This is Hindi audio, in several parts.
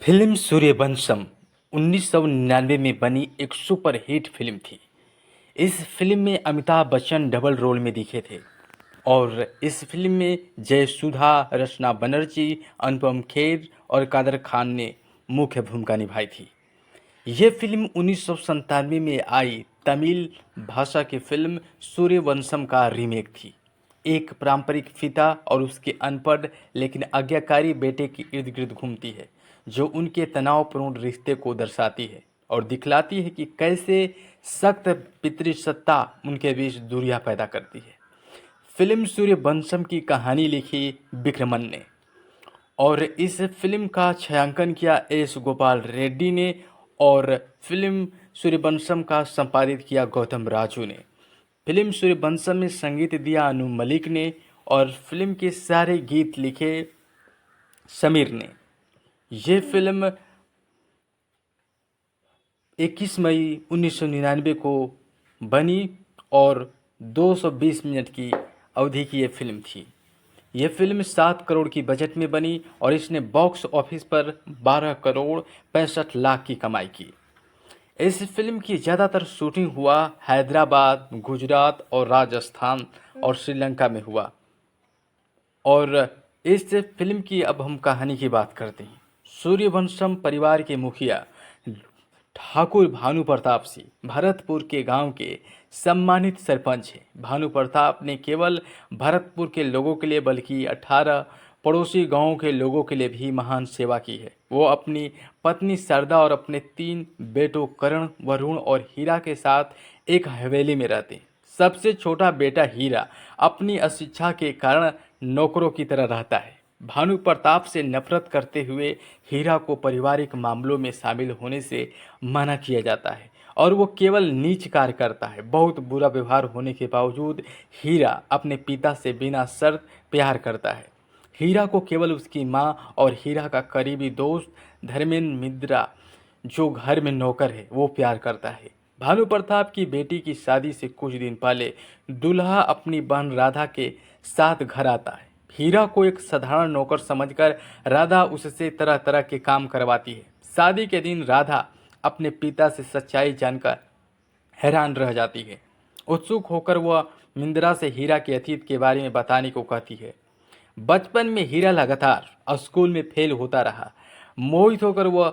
फिल्म सूर्यवंशम 1999 में बनी एक सुपरहिट फिल्म थी। इस फिल्म में अमिताभ बच्चन डबल रोल में दिखे थे और इस फिल्म में जयसुधा, रचना बनर्जी, अनुपम खेर और कादर खान ने मुख्य भूमिका निभाई थी। यह फिल्म 1997 में आई तमिल भाषा की फिल्म सूर्यवंशम का रीमेक थी। एक पारंपरिक पिता और उसके अनपढ़ लेकिन आज्ञाकारी बेटे के इर्द गिर्द घूमती है, जो उनके तनावपूर्ण रिश्ते को दर्शाती है और दिखलाती है कि कैसे सख्त पितृसत्ता उनके बीच दूरियां पैदा करती है। फिल्म सूर्यवंशम की कहानी लिखी विक्रमन ने और इस फिल्म का छायांकन किया एस गोपाल रेड्डी ने और फिल्म सूर्यवंशम का संपादित किया गौतम राजू ने। फिल्म सूर्यवंशम में संगीत दिया अनु मलिक ने और फिल्म के सारे गीत लिखे समीर ने। यह फिल्म 21 मई 1999 को बनी और 220 मिनट की अवधि की यह फिल्म थी। यह फिल्म 7 करोड़ की बजट में बनी और इसने बॉक्स ऑफिस पर 12 करोड़ 65 लाख की कमाई की। इस फिल्म की ज़्यादातर शूटिंग हुआ हैदराबाद, गुजरात और राजस्थान और श्रीलंका में हुआ। और इस फिल्म की अब हम कहानी की बात करते हैं। सूर्यवंशम परिवार के मुखिया ठाकुर भानु प्रताप सिंह भरतपुर के गांव के सम्मानित सरपंच हैं। भानु प्रताप ने केवल भरतपुर के लोगों के लिए बल्कि 18 पड़ोसी गांवों के लोगों के लिए भी महान सेवा की है। वो अपनी पत्नी शारदा और अपने 3 बेटों करण, वरुण और हीरा के साथ एक हवेली में रहते हैं। सबसे छोटा बेटा हीरा अपनी अशिक्षा के कारण नौकरों की तरह रहता है। भानु प्रताप से नफरत करते हुए हीरा को पारिवारिक मामलों में शामिल होने से मना किया जाता है और वो केवल नीच कार्य करता है। बहुत बुरा व्यवहार होने के बावजूद हीरा अपने पिता से बिना शर्त प्यार करता है। हीरा को केवल उसकी माँ और हीरा का करीबी दोस्त धर्मेंद्र मिश्रा, जो घर में नौकर है, वो प्यार करता है। भानु प्रताप की बेटी की शादी से कुछ दिन पहले दूल्हा अपनी बहन राधा के साथ घर आता है। हीरा को एक साधारण नौकर समझकर राधा उससे तरह तरह के काम करवाती है। शादी के दिन राधा अपने पिता से सच्चाई जानकर हैरान रह जाती है। उत्सुक होकर वह मिंद्रा से हीरा के अतीत के बारे में बताने को कहती है। बचपन में हीरा लगातार स्कूल में फेल होता रहा। मोहित होकर वह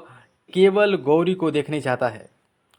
केवल गौरी को देखने जाता है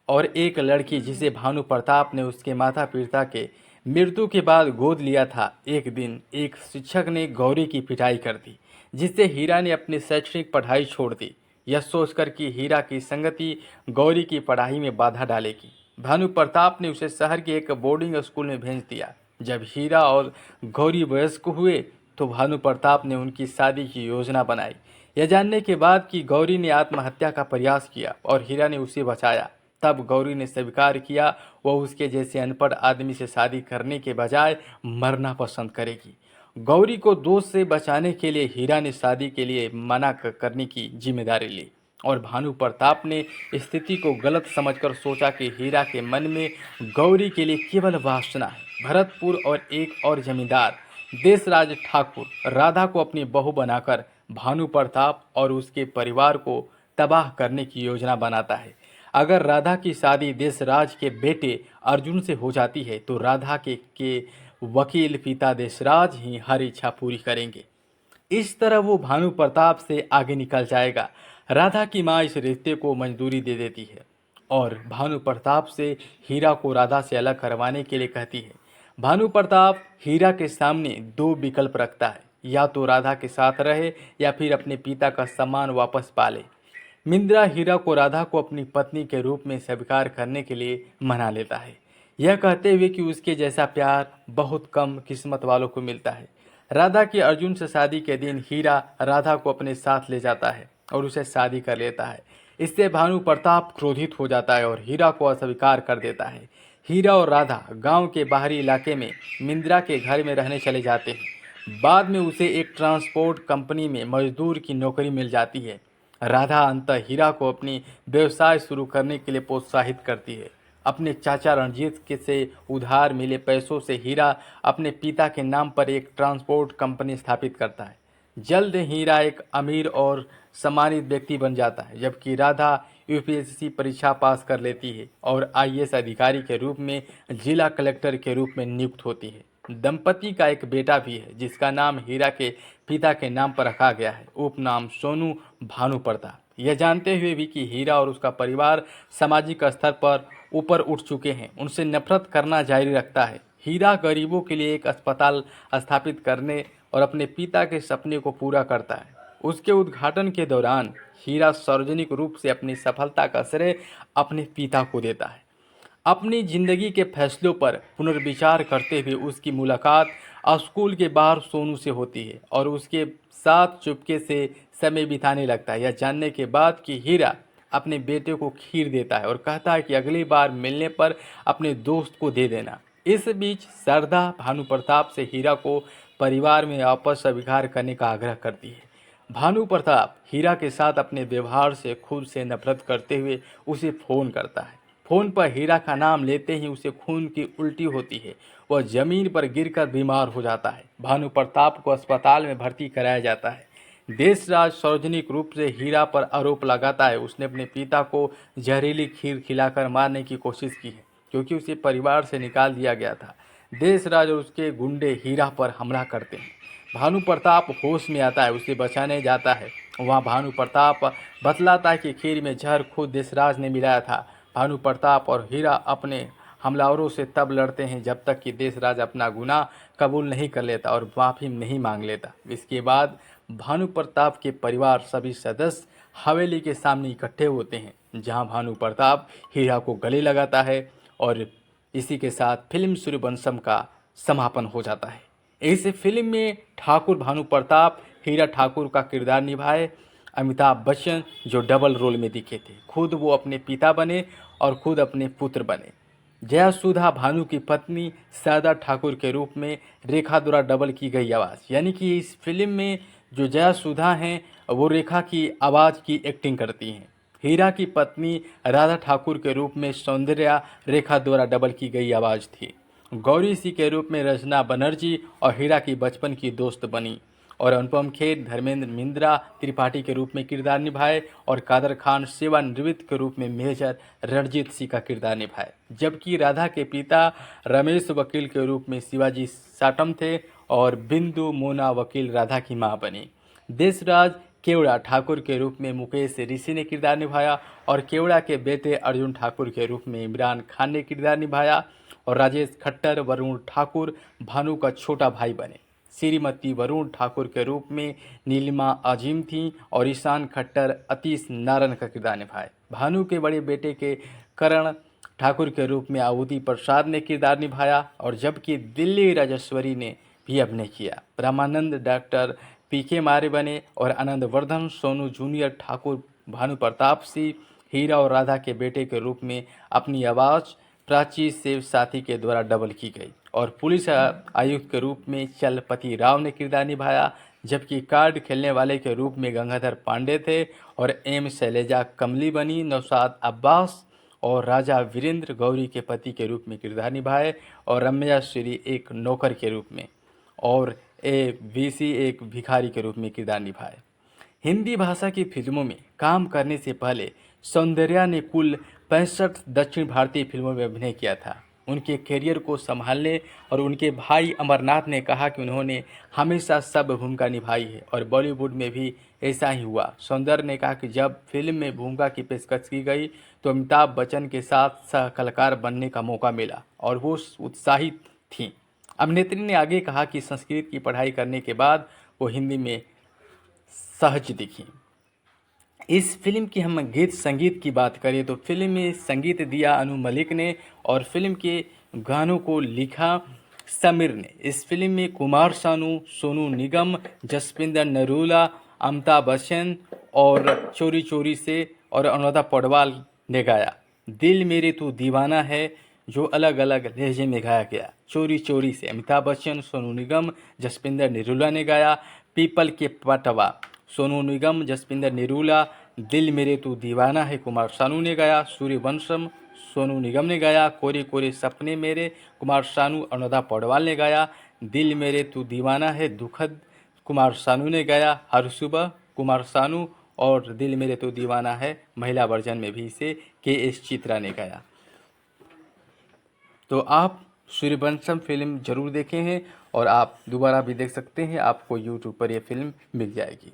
और एक लड़की जिसे भानु प्रताप ने उसके माता पिता के मृत्यु के बाद गोद लिया था। एक दिन एक शिक्षक ने गौरी की पिटाई कर दी, जिससे हीरा ने अपनी शैक्षणिक पढ़ाई छोड़ दी, यह सोचकर कि हीरा की संगति गौरी की पढ़ाई में बाधा डालेगी। भानु प्रताप ने उसे शहर के एक बोर्डिंग स्कूल में भेज दिया। जब हीरा और गौरी वयस्क हुए तो भानु प्रताप ने उनकी शादी की योजना बनाई। यह जानने के बाद कि गौरी ने आत्महत्या का प्रयास किया और हीरा ने उसे बचाया, तब गौरी ने स्वीकार किया वह उसके जैसे अनपढ़ आदमी से शादी करने के बजाय मरना पसंद करेगी। गौरी को दोष से बचाने के लिए हीरा ने शादी के लिए मना करने की जिम्मेदारी ली और भानु प्रताप ने स्थिति को गलत समझकर सोचा कि हीरा के मन में गौरी के लिए केवल वासना है। भरतपुर और एक और जमींदार देशराज ठाकुर राधा को अपनी बहू बनाकर भानु प्रताप और उसके परिवार को तबाह करने की योजना बनाता है। अगर राधा की शादी देशराज के बेटे अर्जुन से हो जाती है तो राधा के वकील पिता देशराज ही हर इच्छा पूरी करेंगे। इस तरह वो भानु प्रताप से आगे निकल जाएगा। राधा की माँ इस रिश्ते को मंजूरी दे देती है और भानु प्रताप से हीरा को राधा से अलग करवाने के लिए कहती है। भानु प्रताप हीरा के सामने 2 विकल्प रखता है, या तो राधा के साथ रहे या फिर अपने पिता का सम्मान वापस पाले। मिंद्रा हीरा को राधा को अपनी पत्नी के रूप में स्वीकार करने के लिए मना लेता है, यह कहते हुए कि उसके जैसा प्यार बहुत कम किस्मत वालों को मिलता है। राधा की अर्जुन से शादी के दिन हीरा राधा को अपने साथ ले जाता है और उसे शादी कर लेता है। इससे भानु प्रताप क्रोधित हो जाता है और हीरा को अस्वीकार कर देता है। हीरा और राधा गांव के बाहरी इलाके में मिंद्रा के घर में रहने चले जाते हैं। बाद में उसे एक ट्रांसपोर्ट कंपनी में मजदूर की नौकरी मिल जाती है। राधा अंततः हीरा को अपनी व्यवसाय शुरू करने के लिए प्रोत्साहित करती है। अपने चाचा रणजीत के से उधार मिले पैसों से हीरा अपने पिता के नाम पर एक ट्रांसपोर्ट कंपनी स्थापित करता है। जल्द हीरा एक अमीर और सम्मानित व्यक्ति बन जाता है, जबकि राधा यूपीएससी परीक्षा पास कर लेती है और आईएएस अधिकारी के रूप में जिला कलेक्टर के रूप में नियुक्त होती है। दंपति का एक बेटा भी है जिसका नाम हीरा के पिता के नाम पर रखा गया है, उपनाम सोनू भानु प्रताप। यह जानते हुए भी कि हीरा और उसका परिवार सामाजिक स्तर पर ऊपर उठ चुके हैं, उनसे नफरत करना जारी रखता है। हीरा गरीबों के लिए एक अस्पताल स्थापित करने और अपने पिता के सपने को पूरा करता है। उसके उद्घाटन के दौरान हीरा सार्वजनिक रूप से अपनी सफलता का श्रेय अपने पिता को देता है। अपनी जिंदगी के फैसलों पर पुनर्विचार करते हुए उसकी मुलाकात स्कूल के बाहर सोनू से होती है और उसके साथ चुपके से समय बिताने लगता है, यह जानने के बाद कि हीरा अपने बेटे को खीर देता है और कहता है कि अगली बार मिलने पर अपने दोस्त को दे देना। इस बीच शारदा भानु प्रताप से हीरा को परिवार में आपस स्वीकार करने का आग्रह करती है। भानु प्रताप हीरा के साथ अपने व्यवहार से खुद से नफरत करते हुए उसे फ़ोन करता है। फ़ोन पर हीरा का नाम लेते ही उसे खून की उल्टी होती है, वह जमीन पर गिरकर बीमार हो जाता है। भानु प्रताप को अस्पताल में भर्ती कराया जाता है। देशराज सार्वजनिक रूप से हीरा पर आरोप लगाता है उसने अपने पिता को जहरीली खीर खिलाकर मारने की कोशिश की है, क्योंकि उसे परिवार से निकाल दिया गया था। देशराज और उसके गुंडे हीरा पर हमला करते हैं। भानु प्रताप होश में आता है, उसे बचाने जाता है। वहाँ भानु प्रताप बतलाता है कि खीर में जहर खुद देशराज ने मिलाया था। भानु प्रताप और हीरा अपने हमलावरों से तब लड़ते हैं जब तक कि देशराज अपना गुनाह कबूल नहीं कर लेता और माफ़ी नहीं मांग लेता। इसके बाद भानु प्रताप के परिवार सभी सदस्य हवेली के सामने इकट्ठे होते हैं, जहां भानु प्रताप हीरा को गले लगाता है और इसी के साथ फिल्म सूर्यवंशम का समापन हो जाता है। इस फिल्म में ठाकुर भानु प्रताप हीरा ठाकुर का किरदार निभाए अमिताभ बच्चन, जो डबल रोल में दिखे थे। खुद वो अपने पिता बने और खुद अपने पुत्र बने। जयासुधा भानु की पत्नी शारदा ठाकुर के रूप में रेखा द्वारा डबल की गई आवाज़, यानी कि इस फिल्म में जो जयासुधा हैं वो रेखा की आवाज़ की एक्टिंग करती हैं। हीरा की पत्नी राधा ठाकुर के रूप में सौंदर्या रेखा द्वारा डबल की गई आवाज़ थी। गौरी सी के रूप में रचना बनर्जी और हीरा की बचपन की दोस्त बनी और अनुपम खेर धर्मेंद्र मिंद्रा त्रिपाठी के रूप में किरदार निभाए और कादर खान सेवानिवृत्त के रूप में मेजर रणजीत सिंह का किरदार निभाए, जबकि राधा के पिता रमेश वकील के रूप में शिवाजी साटम थे और बिंदु मोना वकील राधा की मां बनी। देशराज केवड़ा ठाकुर के रूप में मुकेश ऋषि ने किरदार निभाया और केवड़ा के बेटे अर्जुन ठाकुर के रूप में इमरान खान ने किरदार निभाया और राजेश खट्टर वरुण ठाकुर भानु का छोटा भाई बने। श्रीमती वरुण ठाकुर के रूप में नीलिमा अजीम थी और ईशान खट्टर अतीश नारायण का किरदार निभाए। भानु के बड़े बेटे के करण ठाकुर के रूप में आहुति प्रसाद ने किरदार निभाया और जबकि दिल्ली राजेश्वरी ने भी अभिनय किया। रामानंद डॉक्टर पीके मारे बने और आनंद वर्धन सोनू जूनियर ठाकुर भानु प्रताप सिंह हीरा और राधा के बेटे के रूप में अपनी आवाज़ प्राची शिव साथी के द्वारा डबल की गई और पुलिस आयुक्त के रूप में चलपति राव ने किरदार निभाया, जबकि कार्ड खेलने वाले के रूप में गंगाधर पांडे थे और एम शैलेजा कमली बनी। नौशाद अब्बास और राजा वीरेंद्र गौरी के पति के रूप में किरदार निभाए और रम्या श्री एक नौकर के रूप में और वीसी एक भिखारी के रूप में किरदार निभाए। हिंदी भाषा की फिल्मों में काम करने से पहले सौंदर्या ने कुल 65 दक्षिण भारतीय फिल्मों में अभिनय किया था। उनके करियर को संभालने और उनके भाई अमरनाथ ने कहा कि उन्होंने हमेशा सब भूमिका निभाई है और बॉलीवुड में भी ऐसा ही हुआ। सौंदर्या ने कहा कि जब फिल्म में भूमिका की पेशकश की गई तो अमिताभ बच्चन के साथ सह कलाकार बनने का मौका मिला और वो उत्साहित थीं। अभिनेत्री ने आगे कहा कि संस्कृत की पढ़ाई करने के बाद वो हिंदी में सहज दिखी। इस फिल्म की हम गीत संगीत की बात करें तो फिल्म में संगीत दिया अनु मलिक ने और फिल्म के गानों को लिखा समीर ने। इस फिल्म में कुमार सानू, सोनू निगम, जसविंदर नरूला, अमिताभ बच्चन और चोरी चोरी से और अनुराधा पौडवाल ने गाया। दिल मेरे तू दीवाना है जो अलग अलग लहजे में गाया गया। चोरी चोरी से अमिताभ बच्चन, सोनू निगम, जसविंदर निरूला ने गाया। पीपल के पटवा सोनू निगम, जसविंदर निरूला। दिल मेरे तू दीवाना है कुमार सानू ने गाया। सूर्यवंशम सोनू निगम ने गाया। कोरे कोरे सपने मेरे कुमार सानू, अनुराधा पौडवाल ने गाया। दिल मेरे तू दीवाना है दुखद कुमार सानू ने गाया हर सुबह, कुमार सानू, और दिल मेरे तो दीवाना है महिला वर्जन में भी इसे के.एस. चित्रा ने गाया। तो आप सूर्यवंशम फिल्म जरूर देखे हैं और आप दोबारा भी देख सकते हैं, आपको यूट्यूब पर यह फिल्म मिल जाएगी।